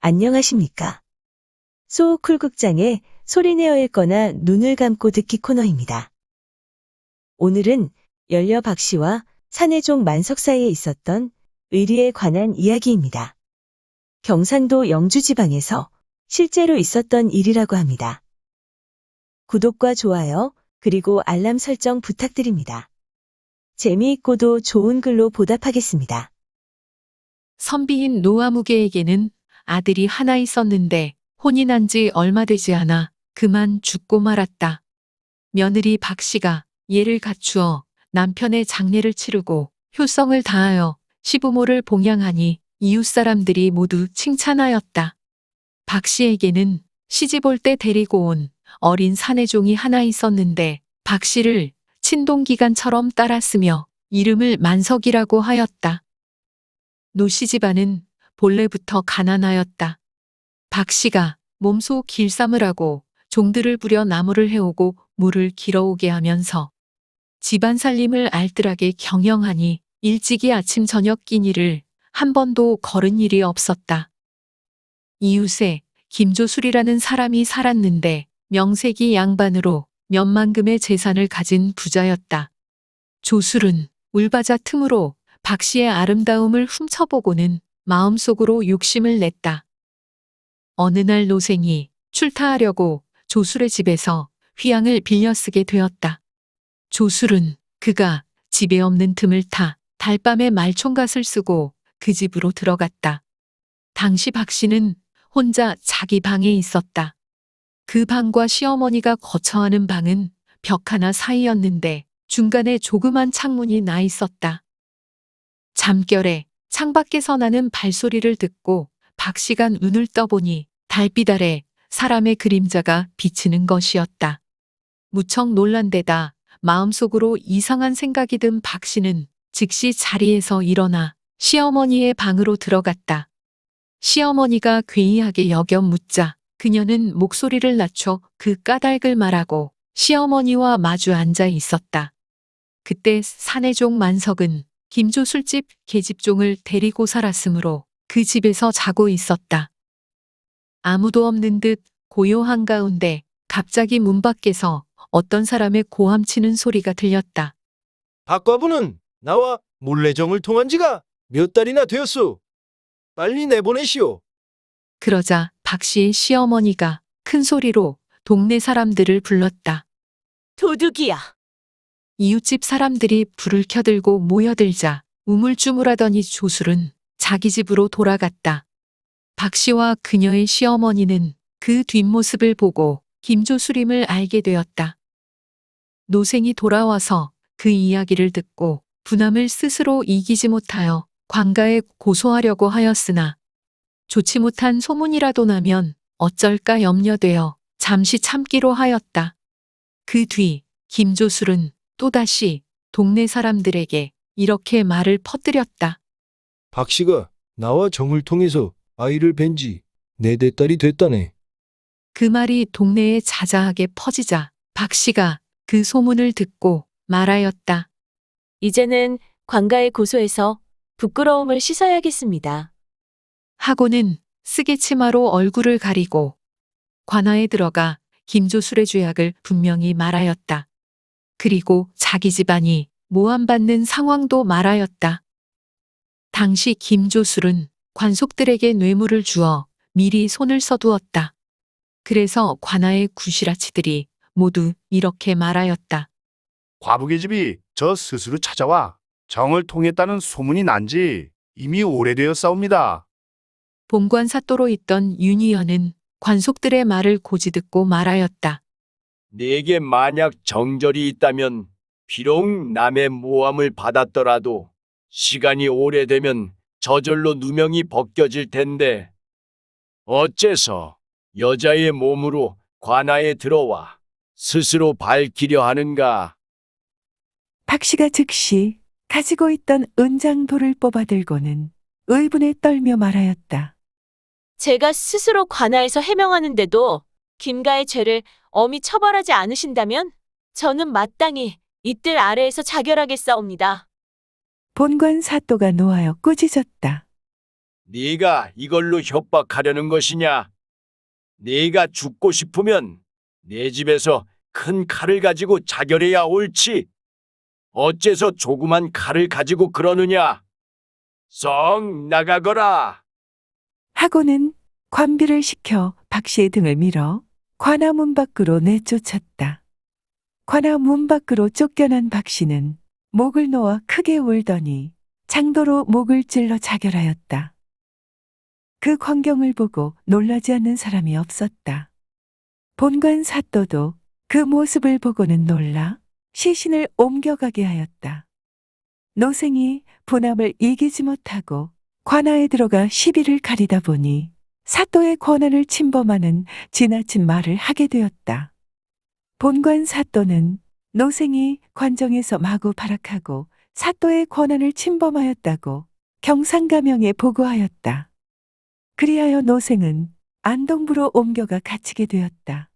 안녕하십니까. 소쿨극장의 소리내어 읽거나 눈을 감고 듣기 코너입니다. 오늘은 열려 박씨와 산해종 만석 사이에 있었던 의리에 관한 이야기입니다. 경상도 영주 지방에서 실제로 있었던 일이라고 합니다. 구독과 좋아요, 그리고 알람 설정 부탁드립니다. 재미있고도 좋은 글로 보답하겠습니다. 선비인 노아무개에게는 아들이 하나 있었는데 혼이 난 지 얼마 되지 않아 그만 죽고 말았다. 며느리 박씨가 예를 갖추어 남편의 장례를 치르고 효성을 다하여 시부모를 봉양하니 이웃 사람들이 모두 칭찬하였다. 박씨에게는 시집 올 때 데리고 온 어린 사내종이 하나 있었는데 박씨를 친동기간처럼 따랐으며 이름을 만석이라고 하였다. 노씨 집안은 본래부터 가난하였다. 박씨가 몸소 길쌈을 하고 종들을 부려 나무를 해오고 물을 길어오게 하면서 집안 살림을 알뜰하게 경영하니 일찍이 아침 저녁 끼니를 한 번도 거른 일이 없었다. 이웃에 김조술이라는 사람이 살았는데 명색이 양반으로 몇만금의 재산을 가진 부자였다. 조술은 울바자 틈으로 박씨의 아름다움을 훔쳐보고는 마음속으로 욕심을 냈다. 어느 날 노생이 출타하려고 조술의 집에서 휘양을 빌려 쓰게 되었다. 조술은 그가 집에 없는 틈을 타 달밤에 말총갓을 쓰고 그 집으로 들어갔다. 당시 박씨는 혼자 자기 방에 있었다. 그 방과 시어머니가 거처하는 방은 벽 하나 사이였는데 중간에 조그만 창문이 나 있었다. 잠결에 창밖에서 나는 발소리를 듣고 박씨가 눈을 떠보니 달빛 아래 사람의 그림자가 비치는 것이었다. 무척 놀란 데다 마음속으로 이상한 생각이 든 박씨는 즉시 자리에서 일어나 시어머니의 방으로 들어갔다. 시어머니가 괴이하게 여겨 묻자 그녀는 목소리를 낮춰 그 까닭을 말하고 시어머니와 마주 앉아 있었다. 그때 사내종 만석은 김조술집 계집종을 데리고 살았으므로 그 집에서 자고 있었다. 아무도 없는 듯 고요한 가운데 갑자기 문 밖에서 어떤 사람의 고함치는 소리가 들렸다. 박과부는 나와 몰래정을 통한 지가 몇 달이나 되었소. 빨리 내보내시오. 그러자 박씨의 시어머니가 큰 소리로 동네 사람들을 불렀다. 도둑이야. 이웃집 사람들이 불을 켜들고 모여들자 우물쭈물하더니 조술은 자기 집으로 돌아갔다. 박씨와 그녀의 시어머니는 그 뒷모습을 보고 김조술임을 알게 되었다. 노생이 돌아와서 그 이야기를 듣고 분함을 스스로 이기지 못하여 관가에 고소하려고 하였으나 좋지 못한 소문이라도 나면 어쩔까 염려되어 잠시 참기로 하였다. 그 뒤 김조술은 또다시 동네 사람들에게 이렇게 말을 퍼뜨렸다. 박씨가 나와 정을 통해서 아이를 뵌지 4달 됐다네. 그 말이 동네에 자자하게 퍼지자 박씨가 그 소문을 듣고 말하였다. 이제는 관가에 고소해서 부끄러움을 씻어야겠습니다. 하고는 쓰개 치마로 얼굴을 가리고 관아에 들어가 김조술의 죄악을 분명히 말하였다. 그리고 자기 집안이 모함받는 상황도 말하였다. 당시 김조술은 관속들에게 뇌물을 주어 미리 손을 써두었다. 그래서 관아의 구시라치들이 모두 이렇게 말하였다. 과부의 집이 저 스스로 찾아와 정을 통했다는 소문이 난 지 이미 오래되었사옵니다. 본관사또로 있던 윤희연은 관속들의 말을 고지 듣고 말하였다. 네게 만약 정절이 있다면 비록 남의 모함을 받았더라도 시간이 오래되면 저절로 누명이 벗겨질 텐데 어째서 여자의 몸으로 관아에 들어와 스스로 밝히려 하는가? 박씨가 즉시 가지고 있던 은장돌을 뽑아들고는 의분에 떨며 말하였다. 제가 스스로 관아에서 해명하는데도 김가의 죄를 엄히 처벌하지 않으신다면 저는 마땅히 이뜰 아래에서 자결하겠사옵니다. 본관 사또가 놓아여 꾸짖었다. 네가 이걸로 협박하려는 것이냐? 네가 죽고 싶으면 내 집에서 큰 칼을 가지고 자결해야 옳지. 어째서 조그만 칼을 가지고 그러느냐? 썩 나가거라. 하고는 관비를 시켜 박 씨의 등을 밀어 관아 문 밖으로 내쫓았다. 관아 문 밖으로 쫓겨난 박 씨는 목을 놓아 크게 울더니 장도로 목을 찔러 자결하였다. 그 광경을 보고 놀라지 않는 사람이 없었다. 본관 사또도 그 모습을 보고는 놀라 시신을 옮겨가게 하였다. 노생이 분함을 이기지 못하고 관아에 들어가 시비를 가리다 보니 사또의 권한을 침범하는 지나친 말을 하게 되었다. 본관 사또는 노생이 관정에서 마구 발악하고 사또의 권한을 침범하였다고 경상가명에 보고하였다. 그리하여 노생은 안동부로 옮겨가 갇히게 되었다.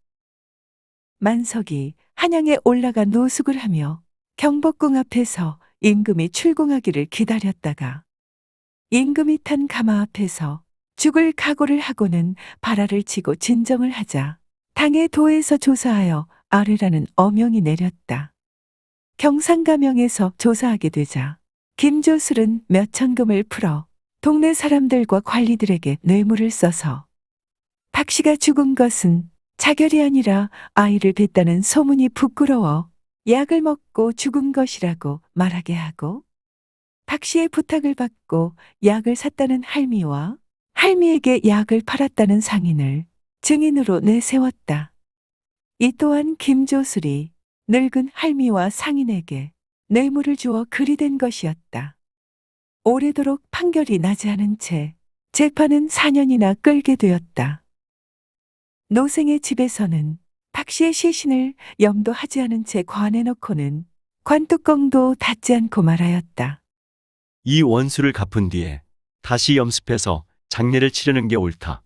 만석이 한양에 올라가 노숙을 하며 경복궁 앞에서 임금이 출궁하기를 기다렸다가 임금이 탄 가마 앞에서 죽을 각오를 하고는 발화를 치고 진정을 하자 당의 도에서 조사하여 아뢰라는 어명이 내렸다. 경상가명에서 조사하게 되자 김조술은 몇 천금을 풀어 동네 사람들과 관리들에게 뇌물을 써서 박 씨가 죽은 것은 자결이 아니라 아이를 뱄다는 소문이 부끄러워 약을 먹고 죽은 것이라고 말하게 하고 박 씨의 부탁을 받고 약을 샀다는 할미와 할미에게 약을 팔았다는 상인을 증인으로 내세웠다. 이 또한 김조술이 늙은 할미와 상인에게 뇌물을 주어 그리 된 것이었다. 오래도록 판결이 나지 않은 채 재판은 4년이나 끌게 되었다. 노생의 집에서는 박 씨의 시신을 염도하지 않은 채 관해놓고는 관뚜껑도 닫지 않고 말하였다. 이 원수를 갚은 뒤에 다시 염습해서 장례를 치르는 게 옳다.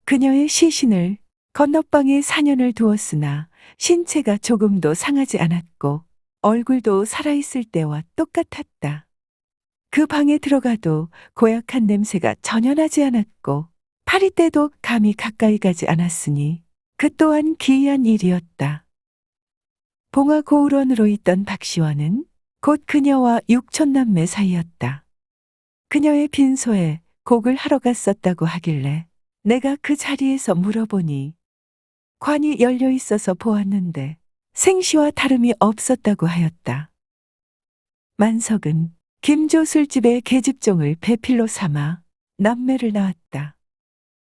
그녀의 시신을 건너방에 4년을 두었으나 신체가 조금도 상하지 않았고 얼굴도 살아있을 때와 똑같았다. 그 방에 들어가도 고약한 냄새가 전혀 나지 않았고 파리떼도 감히 가까이 가지 않았으니 그 또한 기이한 일이었다. 봉화고을원으로 있던 박시원은 곧 그녀와 육촌남매 사이였다. 그녀의 빈소에 곡을 하러 갔었다고 하길래 내가 그 자리에서 물어보니 관이 열려 있어서 보았는데 생시와 다름이 없었다고 하였다. 만석은 김조술집의 계집종을 배필로 삼아 남매를 낳았다.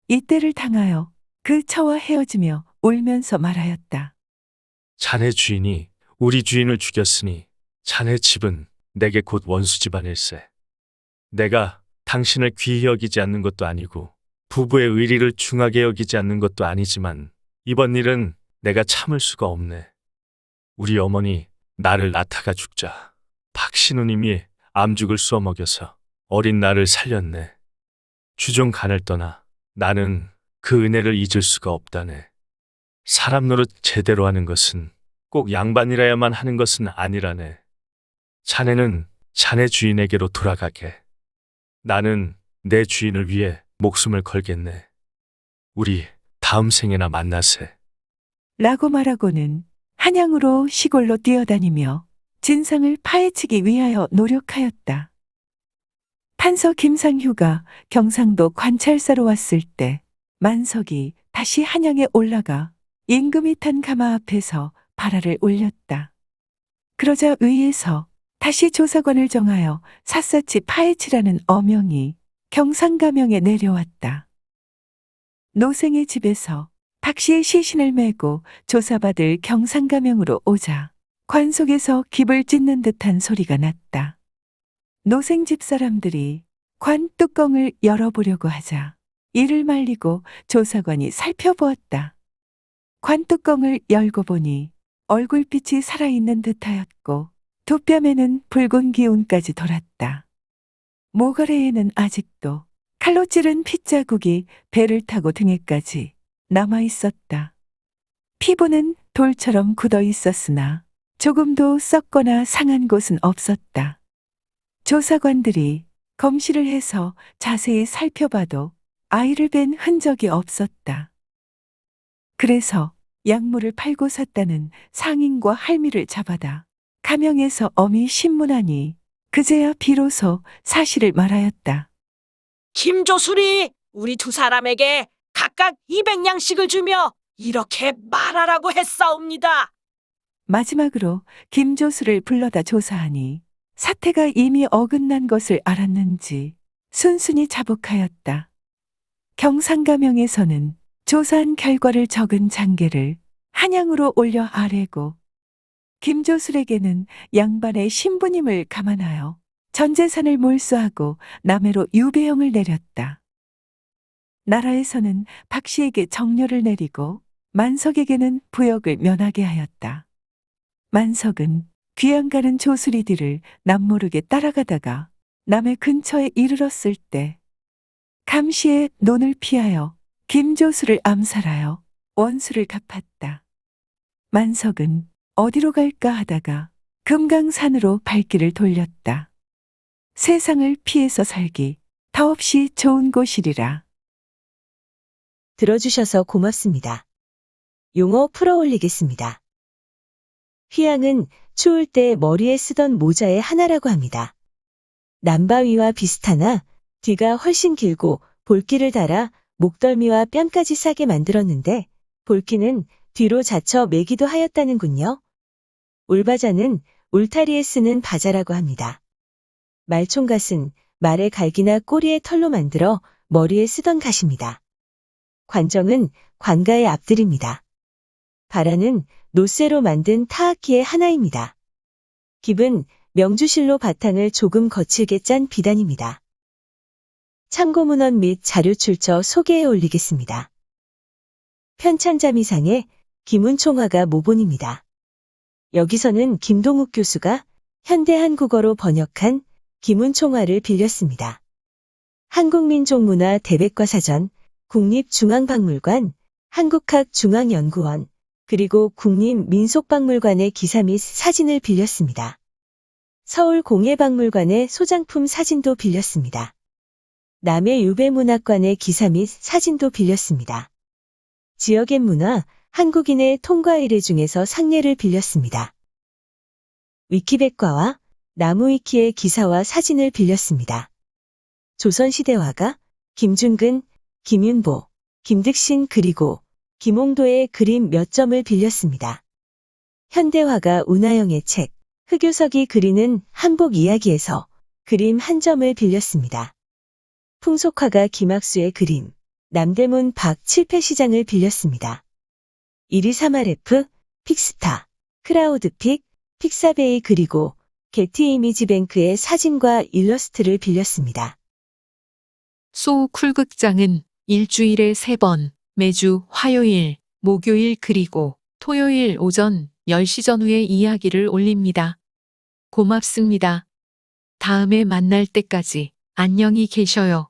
이때를 당하여 그 처와 헤어지며 울면서 말하였다. 자네 주인이 우리 주인을 죽였으니 자네 집은 내게 곧 원수 집안일세. 내가 당신을 귀히 여기지 않는 것도 아니고 부부의 의리를 중하게 여기지 않는 것도 아니지만 이번 일은 내가 참을 수가 없네. 우리 어머니 나를 낳다가 죽자 박씨 누님이 암죽을 쏘아 먹여서 어린 나를 살렸네. 주종 간을 떠나 나는 그 은혜를 잊을 수가 없다네. 사람 노릇 제대로 하는 것은 꼭 양반이라야만 하는 것은 아니라네. 자네는 자네 주인에게로 돌아가게. 나는 내 주인을 위해 목숨을 걸겠네. 우리 다음 생에나 만나세. 라고 말하고는 한양으로 시골로 뛰어다니며 진상을 파헤치기 위하여 노력하였다. 판서 김상휴가 경상도 관찰사로 왔을 때 만석이 다시 한양에 올라가 임금이 탄 가마 앞에서 발화를 올렸다. 그러자 위에서 다시 조사관을 정하여 샅샅이 파헤치라는 어명이 경상가명에 내려왔다. 노생의 집에서 박 씨의 시신을 메고 조사받을 경상가명으로 오자 관 속에서 깁을 찢는 듯한 소리가 났다. 노생 집 사람들이 관 뚜껑을 열어보려고 하자 이를 말리고 조사관이 살펴보았다. 관 뚜껑을 열고 보니 얼굴빛이 살아있는 듯하였고 두 뺨에는 붉은 기운까지 돌았다. 모가래에는 아직도 칼로 찌른 핏자국이 배를 타고 등에까지 남아 있었다. 피부는 돌처럼 굳어 있었으나 조금도 썩거나 상한 곳은 없었다. 조사관들이 검시를 해서 자세히 살펴봐도 아이를 뵌 흔적이 없었다. 그래서 약물을 팔고 샀다는 상인과 할미를 잡아다 가명해서 엄히 신문하니 그제야 비로소 사실을 말하였다. 김조술이 우리 두 사람에게 각각 200냥씩을 주며 이렇게 말하라고 했사옵니다. 마지막으로 김조수를 불러다 조사하니 사태가 이미 어긋난 것을 알았는지 순순히 자복하였다. 경상가명에서는 조사한 결과를 적은 장계를 한양으로 올려 아래고 김조술에게는 양반의 신부님을 감안하여 전 재산을 몰수하고 남해로 유배형을 내렸다. 나라에서는 박 씨에게 정려를 내리고 만석에게는 부역을 면하게 하였다. 만석은 귀양 가는 조수리들을 남모르게 따라가다가 남해 근처에 이르렀을 때 감시의 논을 피하여 김조수를 암살하여 원수를 갚았다. 만석은 어디로 갈까 하다가 금강산으로 발길을 돌렸다. 세상을 피해서 살기 더없이 좋은 곳이리라. 들어주셔서 고맙습니다. 용어 풀어 올리겠습니다. 휘양은 추울 때 머리에 쓰던 모자의 하나라고 합니다. 남바위와 비슷하나 뒤가 훨씬 길고 볼기를 달아 목덜미와 뺨까지 싸게 만들었는데 볼기는 뒤로 젖혀 매기도 하였다는군요. 울바자는 울타리에 쓰는 바자라고 합니다. 말총갓은 말의 갈기나 꼬리의 털로 만들어 머리에 쓰던 갓입니다. 관정은 관가의 앞들입니다. 바라는 노쇠로 만든 타악기의 하나입니다. 깁은 명주실로 바탕을 조금 거칠게 짠 비단입니다. 참고문헌 및 자료 출처 소개해 올리겠습니다. 편찬자미상의 김운총화가 모본입니다. 여기서는 김동욱 교수가 현대 한국어로 번역한 김운총화를 빌렸습니다. 한국민족문화 대백과사전, 국립중앙박물관, 한국학중앙연구원, 그리고 국립민속박물관의 기사 및 사진을 빌렸습니다. 서울공예박물관의 소장품 사진도 빌렸습니다. 남해유배문학관의 기사 및 사진도 빌렸습니다. 지역의 문화, 한국인의 통과 의례 중에서 상례를 빌렸습니다. 위키백과와 나무위키의 기사와 사진을 빌렸습니다. 조선시대화가 김준근, 김윤보, 김득신 그리고 김홍도의 그림 몇 점을 빌렸습니다. 현대화가 운하영의 책, 흑요석이 그리는 한복 이야기에서 그림 한 점을 빌렸습니다. 풍속화가 김학수의 그림, 남대문 박 칠패시장을 빌렸습니다. 1238F, 픽스타, 크라우드픽, 픽사베이 그리고 게티 이미지뱅크의 사진과 일러스트를 빌렸습니다. 소쿨극장은 일주일에 3번, 매주 화요일, 목요일 그리고 토요일 오전 10시 전후에 이야기를 올립니다. 고맙습니다. 다음에 만날 때까지 안녕히 계셔요.